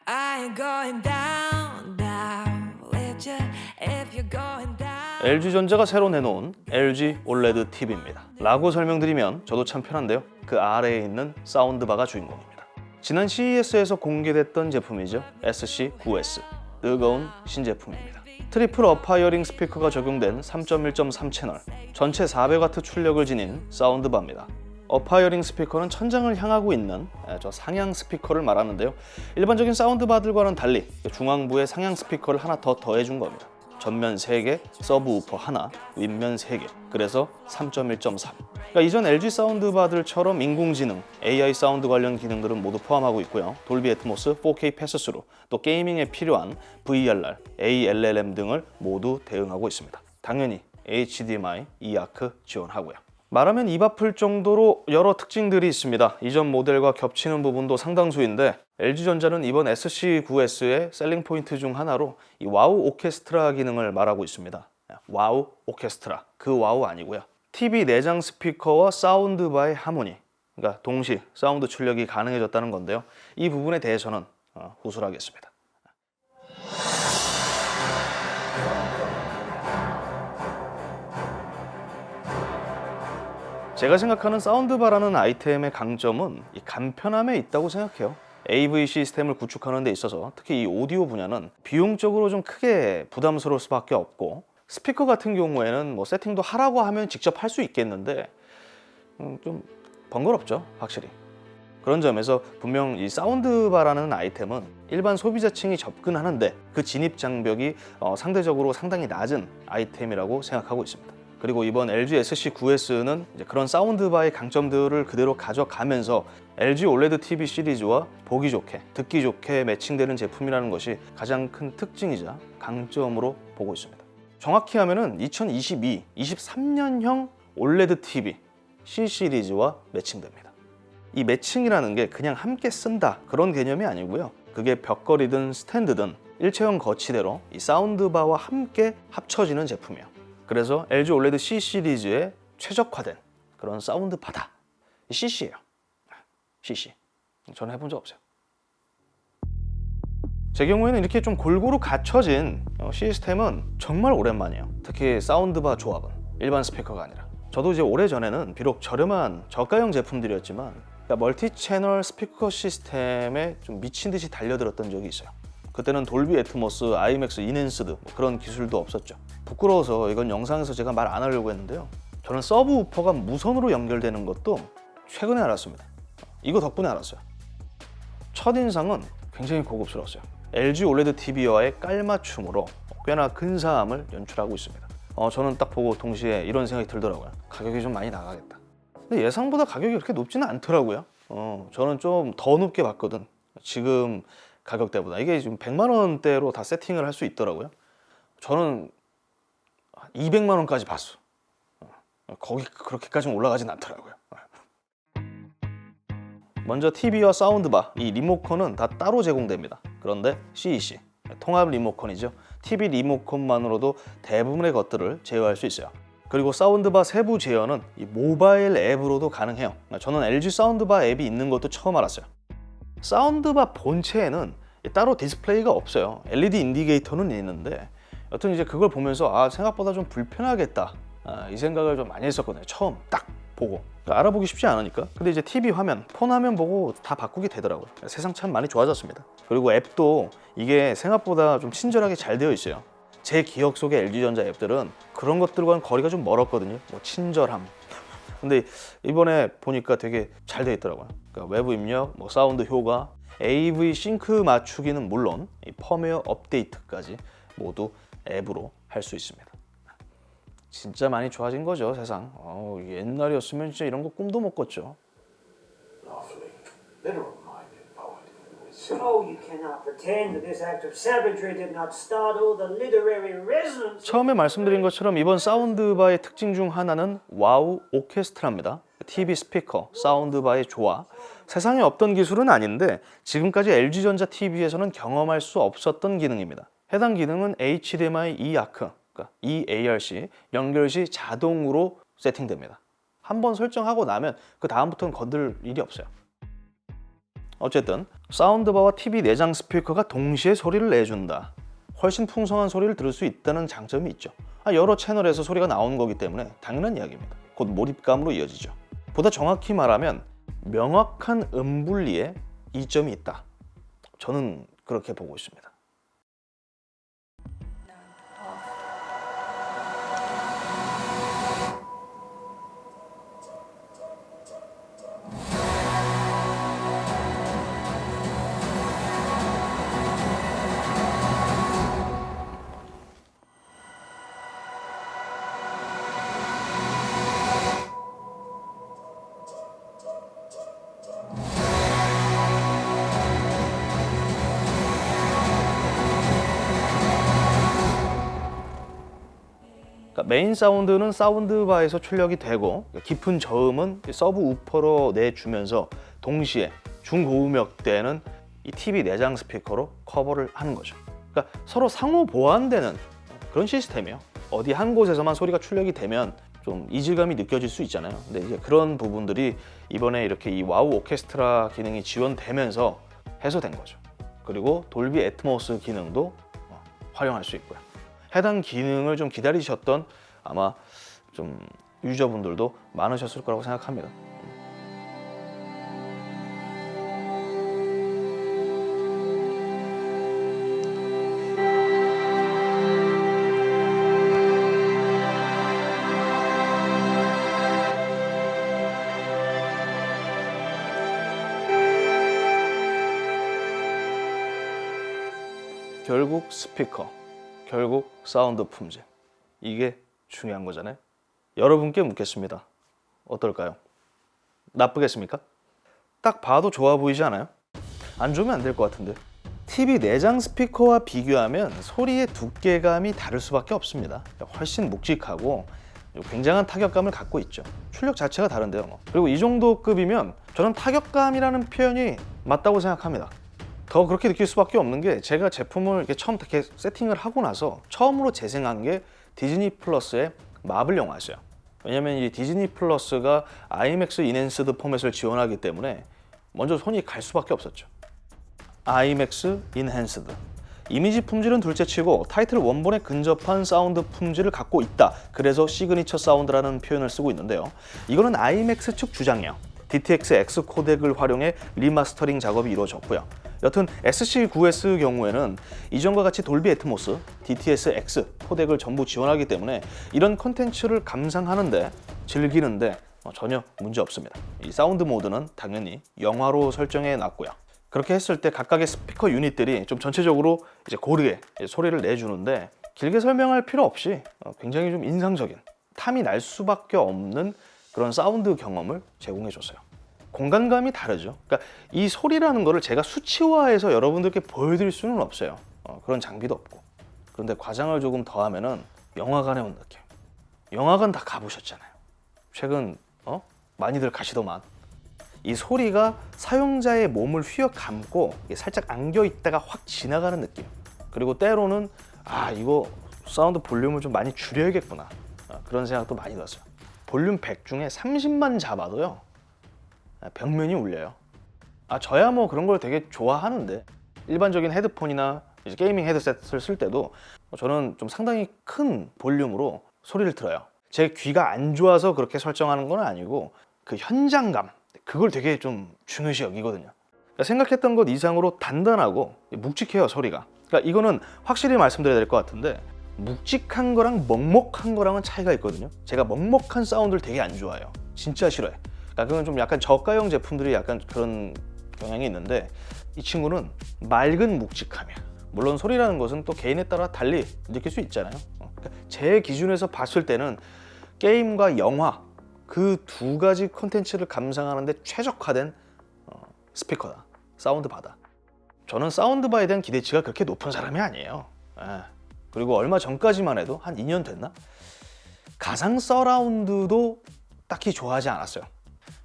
I ain't going down, down with you if you're going down. LG전자가 새로 내놓은 LG OLED TV입니다. 라고 설명드리면 저도 참 편한데요. 그 아래에 있는 사운드바가 주인공입니다. 지난 CES에서 공개됐던 제품이죠. SC9S. 뜨거운 신제품입니다. 트리플 어파이어링 스피커가 적용된 3.1.3 채널, 전체 400W 출력을 지닌 사운드바입니다. 어파이어링 스피커는 천장을 향하고 있는 저 상향 스피커를 말하는데요. 일반적인 사운드바들과는 달리 중앙부에 상향 스피커를 하나 더 더해준 겁니다. 전면 3개, 서브우퍼 하나, 윗면 3개. 그래서 3.1.3. 그러니까 이전 LG 사운드바들처럼 인공지능, AI 사운드 관련 기능들은 모두 포함하고 있고요. 돌비 애트모스, 4K 패스스루, 또 게이밍에 필요한 VRR, ALLM 등을 모두 대응하고 있습니다. 당연히 HDMI, eARC 지원하고요. 말하면 입 아플 정도로 여러 특징들이 있습니다. 이전 모델과 겹치는 부분도 상당수인데 LG전자는 이번 SC9S의 셀링 포인트 중 하나로 이 와우 오케스트라 기능을 말하고 있습니다. 와우 오케스트라, 그 와우 아니고요. TV 내장 스피커와 사운드바의 하모니, 그러니까 동시 사운드 출력이 가능해졌다는 건데요. 이 부분에 대해서는 후술하겠습니다. 제가 생각하는 사운드바라는 아이템의 강점은 이 간편함에 있다고 생각해요. AV 시스템을 구축하는 데 있어서 특히 이 오디오 분야는 비용적으로 좀 크게 부담스러울 수밖에 없고, 스피커 같은 경우에는 뭐 세팅도 하라고 하면 직접 할 수 있겠는데 좀 번거롭죠, 확실히. 그런 점에서 분명 이 사운드바라는 아이템은 일반 소비자층이 접근하는데 그 진입 장벽이 상대적으로 상당히 낮은 아이템이라고 생각하고 있습니다. 그리고 이번 LG SC9S는 그런 사운드바의 강점들을 그대로 가져가면서 LG OLED TV 시리즈와 보기 좋게, 듣기 좋게 매칭되는 제품이라는 것이 가장 큰 특징이자 강점으로 보고 있습니다. 정확히 하면은 2022, 23년형 OLED TV C 시리즈와 매칭됩니다. 이 매칭이라는 게 그냥 함께 쓴다 그런 개념이 아니고요. 그게 벽걸이든 스탠드든 일체형 거치대로 이 사운드바와 함께 합쳐지는 제품이에요. 그래서 LG OLED C 시리즈에 최적화된 그런 사운드바다. CC예요. CC. 저는 해본 적 없어요. 제 경우에는 이렇게 좀 골고루 갖춰진 시스템은 정말 오랜만이에요. 특히 사운드바 조합은 일반 스피커가 아니라. 저도 이제 오래전에는 비록 저렴한 저가형 제품들이었지만 멀티 채널 스피커 시스템에 좀 미친 듯이 달려들었던 적이 있어요. 그때는 돌비 애트모스, IMAX, 인핸스드 그런 기술도 없었죠. 부끄러워서 이건 영상에서 제가 말 안 하려고 했는데요. 저는 서브우퍼가 무선으로 연결되는 것도 최근에 알았습니다. 이거 덕분에 알았어요. 첫인상은 굉장히 고급스러웠어요. LG OLED TV와의 깔맞춤으로 꽤나 근사함을 연출하고 있습니다. 저는 딱 보고 동시에 이런 생각이 들더라고요. 가격이 좀 많이 나가겠다. 근데 예상보다 가격이 그렇게 높지는 않더라고요. 저는 좀 더 높게 봤거든. 지금 가격대보다. 이게 지금 100만 원대로 다 세팅을 할 수 있더라고요. 저는 200만 원까지 봤어. 거기 그렇게까지는 올라가진 않더라고요. 먼저 TV와 사운드바, 이 리모컨은 다 따로 제공됩니다. 그런데 CEC, 통합 리모컨이죠. TV 리모컨만으로도 대부분의 것들을 제어할 수 있어요. 그리고 사운드바 세부 제어는 이 모바일 앱으로도 가능해요. 저는 LG 사운드바 앱이 있는 것도 처음 알았어요. 사운드바 본체에는 따로 디스플레이가 없어요. LED 인디게이터는 있는데 여튼 이제 그걸 보면서 생각보다 좀 불편하겠다 이 생각을 좀 많이 했었거든요. 처음 딱 보고 알아보기 쉽지 않으니까. 근데 이제 TV 화면, 폰 화면 보고 다 바꾸게 되더라고요. 세상 참 많이 좋아졌습니다. 그리고 앱도 이게 생각보다 좀 친절하게 잘 되어 있어요. 제 기억 속의 LG전자 앱들은 그런 것들과는 거리가 좀 멀었거든요. 뭐 친절함. 근데 이번에 보니까 되게 잘 되어 있더라고요. 그러니까 외부 입력, 뭐 사운드 효과, AV 싱크 맞추기는 물론 이 펌웨어 업데이트까지 모두 앱으로 할 수 있습니다. 진짜 많이 좋아진 거죠, 세상. 옛날이었으면 진짜 이런 거 꿈도 못 꿨죠. Lovely. Literal-minded poet. Oh, you cannot pretend that this act of savagery did not startle the literary resonance. 처음에 말씀드린 것처럼 이번 사운드바의 특징 중 하나는 와우 오케스트라입니다. TV 스피커, 사운드바의 조화. 세상에 없던 기술은 아닌데 지금까지 LG전자 TV에서는 경험할 수 없었던 기능입니다. 해당 기능은 HDMI eARC, 그러니까 eARC 연결 시 자동으로 세팅됩니다. 한번 설정하고 나면 그 다음부터는 건들 일이 없어요. 어쨌든 사운드바와 TV 내장 스피커가 동시에 소리를 내준다. 훨씬 풍성한 소리를 들을 수 있다는 장점이 있죠. 여러 채널에서 소리가 나오는 거기 때문에 당연한 이야기입니다. 곧 몰입감으로 이어지죠. 보다 정확히 말하면 명확한 음분리에 이점이 있다. 저는 그렇게 보고 있습니다. 메인 사운드는 사운드바에서 출력이 되고 깊은 저음은 서브 우퍼로 내주면서 동시에 중고음역대는 이 TV 내장 스피커로 커버를 하는 거죠. 그러니까 서로 상호 보완되는 그런 시스템이에요. 어디 한 곳에서만 소리가 출력이 되면 좀 이질감이 느껴질 수 있잖아요. 근데 이제 그런 부분들이 이번에 이렇게 이 와우 오케스트라 기능이 지원되면서 해소된 거죠. 그리고 돌비 애트모스 기능도 활용할 수 있고요. 해당 기능을 좀 기다리셨던 아마 좀 유저분들도 많으셨을 거라고 생각합니다. 결국 스피커, 결국 사운드 품질. 이게 중요한 거잖아요. 여러분께 묻겠습니다. 어떨까요? 나쁘겠습니까? 딱 봐도 좋아 보이지 않아요? 안 좋으면 안 될 것 같은데. TV 내장 스피커와 비교하면 소리의 두께감이 다를 수밖에 없습니다. 훨씬 묵직하고 굉장한 타격감을 갖고 있죠. 출력 자체가 다른데요. 그리고 이 정도 급이면 저는 타격감이라는 표현이 맞다고 생각합니다. 더 그렇게 느낄 수밖에 없는 게 제가 제품을 이렇게 처음 이렇게 세팅을 하고 나서 처음으로 재생한 게 디즈니 플러스의 마블 영화였어요. 왜냐면 이 디즈니 플러스가 IMAX 인핸스드 포맷을 지원하기 때문에 먼저 손이 갈 수밖에 없었죠. IMAX 인핸스드. 이미지 품질은 둘째치고 타이틀 원본에 근접한 사운드 품질을 갖고 있다. 그래서 시그니처 사운드라는 표현을 쓰고 있는데요. 이거는 IMAX 측 주장이에요. DTX X 코덱을 활용해 리마스터링 작업이 이루어졌고요. 여튼 SC9S 경우에는 이전과 같이 돌비 애트모스, DTS X 코덱을 전부 지원하기 때문에 이런 콘텐츠를 감상하는데, 즐기는데 전혀 문제 없습니다. 이 사운드 모드는 당연히 영화로 설정해 놨고요. 그렇게 했을 때 각각의 스피커 유닛들이 좀 전체적으로 이제 고르게 소리를 내주는데, 길게 설명할 필요 없이 굉장히 좀 인상적인, 탐이 날 수밖에 없는 그런 사운드 경험을 제공해 줬어요. 공간감이 다르죠. 그러니까 이 소리라는 거를 제가 수치화해서 여러분들께 보여드릴 수는 없어요. 그런 장비도 없고. 그런데 과장을 조금 더하면은 영화관에 온 느낌. 영화관 다 가보셨잖아요. 최근 많이들 가시더만. 이 소리가 사용자의 몸을 휘어 감고 살짝 안겨 있다가 확 지나가는 느낌. 그리고 때로는 이거 사운드 볼륨을 좀 많이 줄여야겠구나. 그런 생각도 많이 들었어요. 볼륨 100 중에 30만 잡아도요, 벽면이 울려요. 저야 뭐 그런 걸 되게 좋아하는데, 일반적인 헤드폰이나 이제 게이밍 헤드셋을 쓸 때도 저는 좀 상당히 큰 볼륨으로 소리를 들어요. 제 귀가 안 좋아서 그렇게 설정하는 건 아니고 그 현장감, 그걸 되게 좀 중요시 여기거든요. 그러니까 생각했던 것 이상으로 단단하고 묵직해요, 소리가. 그러니까 이거는 확실히 말씀드려야 될 것 같은데, 묵직한 거랑 먹먹한 거랑은 차이가 있거든요. 제가 먹먹한 사운드를 되게 안 좋아해요. 진짜 싫어해. 그러니까 그건 좀 약간 저가형 제품들이 약간 그런 경향이 있는데, 이 친구는 맑은 묵직함이야. 물론 소리라는 것은 또 개인에 따라 달리 느낄 수 있잖아요. 그러니까 제 기준에서 봤을 때는 게임과 영화, 그 두 가지 콘텐츠를 감상하는데 최적화된 스피커다. 사운드바다. 저는 사운드바에 대한 기대치가 그렇게 높은 사람이 아니에요. 그리고 얼마 전까지만 해도 한 2년 됐나? 가상 서라운드도 딱히 좋아하지 않았어요.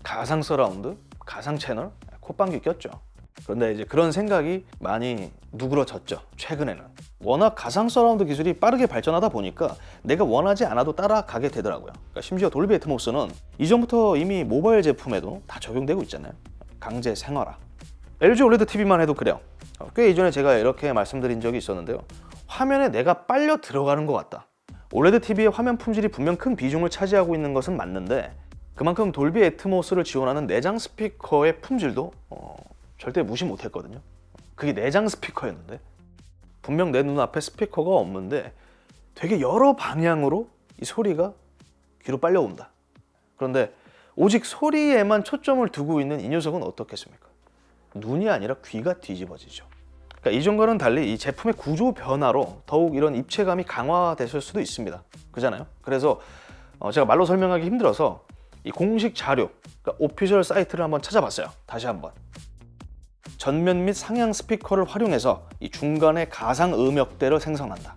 가상 서라운드, 가상 채널, 콧방귀 꼈죠. 그런데 이제 그런 생각이 많이 누그러졌죠, 최근에는. 워낙 가상 서라운드 기술이 빠르게 발전하다 보니까 내가 원하지 않아도 따라가게 되더라고요. 그러니까 심지어 돌비 애트모스는 이전부터 이미 모바일 제품에도 다 적용되고 있잖아요. 강제 생활화. LG OLED TV만 해도 그래요. 꽤 이전에 제가 이렇게 말씀드린 적이 있었는데요. 화면에 내가 빨려 들어가는 것 같다. OLED TV의 화면 품질이 분명 큰 비중을 차지하고 있는 것은 맞는데 그만큼 돌비 애트모스를 지원하는 내장 스피커의 품질도 절대 무시 못했거든요. 그게 내장 스피커였는데 분명 내 눈앞에 스피커가 없는데 되게 여러 방향으로 이 소리가 귀로 빨려온다. 그런데 오직 소리에만 초점을 두고 있는 이 녀석은 어떻겠습니까? 눈이 아니라 귀가 뒤집어지죠. 그러니까 이전과는 달리 이 제품의 구조 변화로 더욱 이런 입체감이 강화됐을 수도 있습니다. 그잖아요. 그래서 제가 말로 설명하기 힘들어서 이 공식 자료, 그러니까 오피셜 사이트를 한번 찾아봤어요. 다시 한번. 전면 및 상향 스피커를 활용해서 이 중간에 가상 음역대를 생성한다.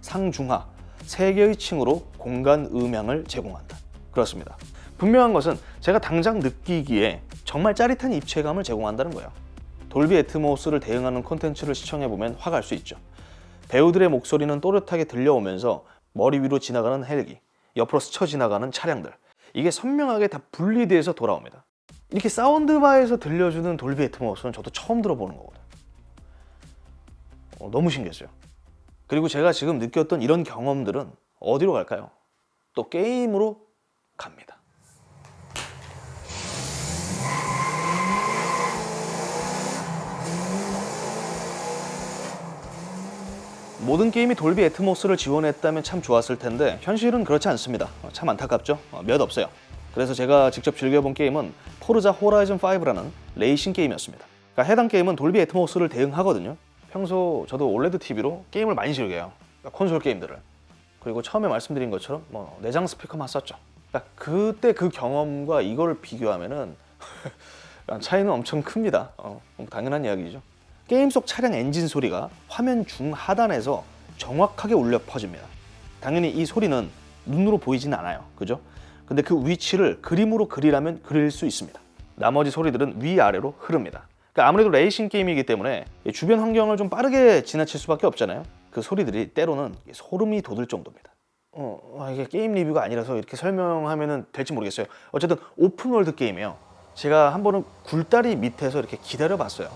상중하 3개의 층으로 공간 음향을 제공한다. 그렇습니다. 분명한 것은 제가 당장 느끼기에 정말 짜릿한 입체감을 제공한다는 거예요. 돌비 애트모스를 대응하는 콘텐츠를 시청해보면 화가 날 수 있죠. 배우들의 목소리는 또렷하게 들려오면서 머리 위로 지나가는 헬기, 옆으로 스쳐 지나가는 차량들, 이게 선명하게 다 분리돼서 돌아옵니다. 이렇게 사운드바에서 들려주는 돌비 애트모스는 저도 처음 들어보는 거거든요. 너무 신기했어요. 그리고 제가 지금 느꼈던 이런 경험들은 어디로 갈까요? 또 게임으로 갑니다. 모든 게임이 돌비 애트모스를 지원했다면 참 좋았을 텐데 현실은 그렇지 않습니다. 참 안타깝죠? 몇 없어요. 그래서 제가 직접 즐겨본 게임은 포르자 호라이즌 5라는 레이싱 게임이었습니다. 그러니까 해당 게임은 돌비 애트모스를 대응하거든요. 평소 저도 올레드 TV로 게임을 많이 즐겨요. 그러니까 콘솔 게임들을. 그리고 처음에 말씀드린 것처럼 내장 스피커만 썼죠. 그러니까 그때 그 경험과 이걸 비교하면은 차이는 엄청 큽니다. 당연한 이야기죠. 게임 속 차량 엔진 소리가 화면 중하단에서 정확하게 울려 퍼집니다. 당연히 이 소리는 눈으로 보이지는 않아요. 그죠? 근데 그 위치를 그림으로 그리라면 그릴 수 있습니다. 나머지 소리들은 위아래로 흐릅니다. 그러니까 아무래도 레이싱 게임이기 때문에 주변 환경을 좀 빠르게 지나칠 수밖에 없잖아요. 그 소리들이 때로는 소름이 돋을 정도입니다. 이게 게임 리뷰가 아니라서 이렇게 설명하면 될지 모르겠어요. 어쨌든 오픈월드 게임이에요. 제가 한 번은 굴다리 밑에서 이렇게 기다려봤어요.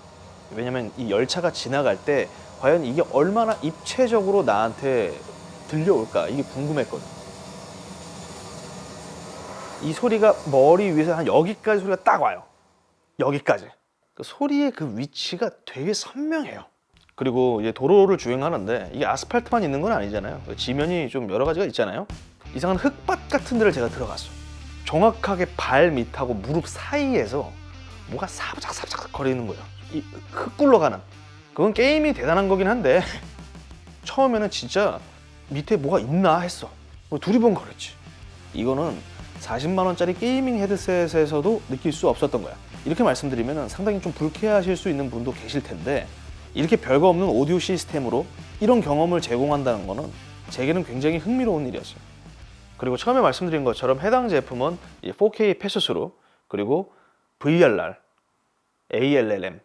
왜냐면 이 열차가 지나갈 때 과연 이게 얼마나 입체적으로 나한테 들려올까 이게 궁금했거든요. 이 소리가 머리 위에서 한 여기까지 소리가 딱 와요. 여기까지. 그 소리의 그 위치가 되게 선명해요. 그리고 이제 도로를 주행하는데 이게 아스팔트만 있는 건 아니잖아요. 지면이 좀 여러 가지가 있잖아요. 이상한 흙밭 같은 데를 제가 들어갔어. 정확하게 발 밑하고 무릎 사이에서 뭐가 사부작사부작 거리는 거예요. 이 흙 굴러가는. 그건 게임이 대단한 거긴 한데 처음에는 진짜 밑에 뭐가 있나 했어. 두리번거렸지. 이거는 40만 원짜리 게이밍 헤드셋에서도 느낄 수 없었던 거야. 이렇게 말씀드리면 상당히 좀 불쾌하실 수 있는 분도 계실 텐데 이렇게 별거 없는 오디오 시스템으로 이런 경험을 제공한다는 거는 제게는 굉장히 흥미로운 일이었어요. 그리고 처음에 말씀드린 것처럼 해당 제품은 4K 패스스루 그리고 VRR, ALLM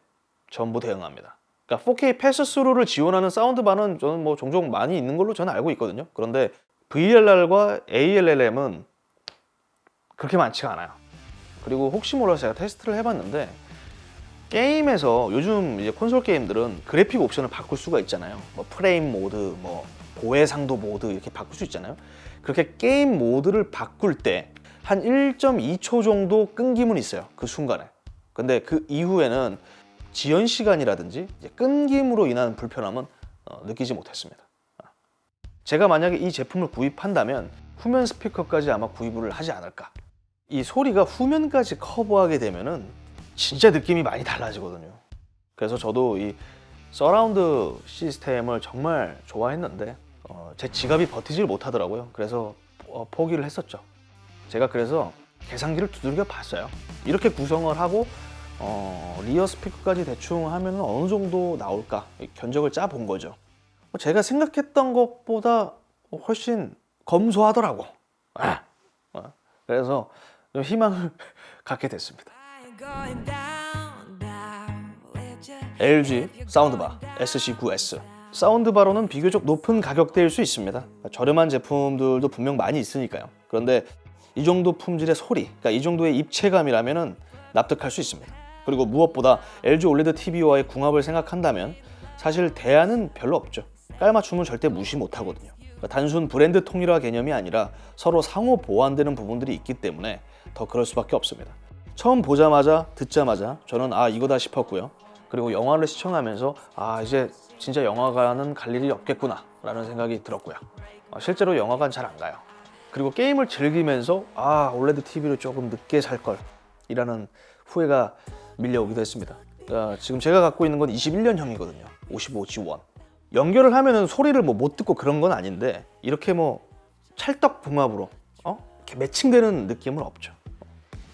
전부 대응합니다. 그러니까 4K 패스스루를 지원하는 사운드바는 저는 종종 많이 있는 걸로 저는 알고 있거든요. 그런데 VRR과 ALLM은 그렇게 많지가 않아요. 그리고 혹시 몰라서 제가 테스트를 해봤는데 게임에서 요즘 이제 콘솔 게임들은 그래픽 옵션을 바꿀 수가 있잖아요. 프레임 모드, 고해상도 모드 이렇게 바꿀 수 있잖아요. 그렇게 게임 모드를 바꿀 때 한 1.2초 정도 끊김은 있어요. 그 순간에. 근데 그 이후에는 지연 시간이라든지 이제 끊김으로 인한 불편함은 느끼지 못했습니다. 제가 만약에 이 제품을 구입한다면 후면 스피커까지 아마 구입을 하지 않을까. 이 소리가 후면까지 커버하게 되면은 진짜 느낌이 많이 달라지거든요. 그래서 저도 이 서라운드 시스템을 정말 좋아했는데 제 지갑이 버티질 못하더라고요. 그래서 포기를 했었죠. 제가 그래서 계산기를 두들겨 봤어요. 이렇게 구성을 하고 리어 스피커까지 대충 하면 어느 정도 나올까 견적을 짜 본 거죠. 제가 생각했던 것보다 훨씬 검소하더라고. 그래서 좀 희망을 갖게 됐습니다. Going down, down. Let you LG 사운드바 SC9S. 사운드바로는 비교적 높은 가격대일 수 있습니다. 저렴한 제품들도 분명 많이 있으니까요. 그런데 이 정도 품질의 소리, 그러니까 이 정도의 입체감이라면 납득할 수 있습니다. 그리고 무엇보다 LG OLED TV와의 궁합을 생각한다면 사실 대안은 별로 없죠. 깔맞춤은 절대 무시 못하거든요. 그러니까 단순 브랜드 통일화 개념이 아니라 서로 상호 보완되는 부분들이 있기 때문에 더 그럴 수밖에 없습니다. 처음 보자마자 듣자마자 저는 아 이거다 싶었고요. 그리고 영화를 시청하면서 아 이제 진짜 영화관은 갈 일이 없겠구나 라는 생각이 들었고요. 실제로 영화관 잘 안 가요. 그리고 게임을 즐기면서 아 올레드 TV를 조금 늦게 살 걸 이라는 후회가 밀려오기도 했습니다. 지금 제가 갖고 있는 건 21년형이거든요. 55G1. 연결을 하면은 소리를 뭐 못 듣고 그런 건 아닌데 이렇게 뭐 찰떡궁합으로 이렇게 매칭되는 느낌은 없죠.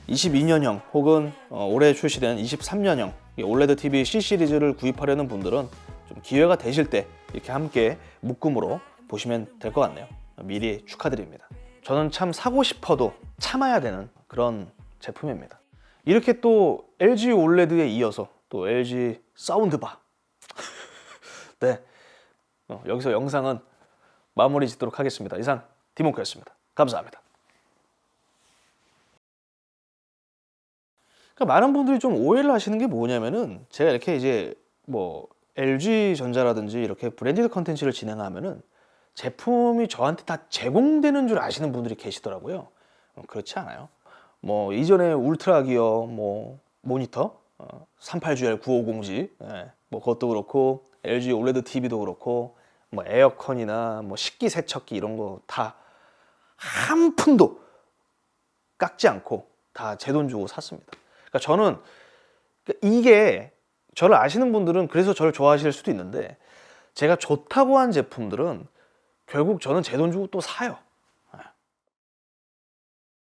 22년형 혹은 올해 출시된 23년형 올레드 TV C 시리즈를 구입하려는 분들은 좀 기회가 되실 때 이렇게 함께 묶음으로 보시면 될 것 같네요. 미리 축하드립니다. 저는 참 사고 싶어도 참아야 되는 그런 제품입니다. 이렇게 또 LG OLED에 이어서 또 LG 사운드바 네, 여기서 영상은 마무리 짓도록 하겠습니다. 이상 디몽크였습니다. 감사합니다. 그러니까 많은 분들이 좀 오해를 하시는 게 뭐냐면은 제가 이렇게 이제 뭐 LG 전자라든지 이렇게 브랜디드 컨텐츠를 진행하면은 제품이 저한테 다 제공되는 줄 아시는 분들이 계시더라고요. 그렇지 않아요. 뭐 이전에 울트라 기어 뭐 모니터 38GL 950G 뭐 그것도 그렇고 LG OLED TV도 그렇고 뭐 에어컨이나 뭐 식기 세척기 이런 거 다 한 푼도 깎지 않고 다 제 돈 주고 샀습니다. 그러니까 저는 이게 저를 아시는 분들은 그래서 저를 좋아하실 수도 있는데 제가 좋다고 한 제품들은 결국 저는 제 돈 주고 또 사요.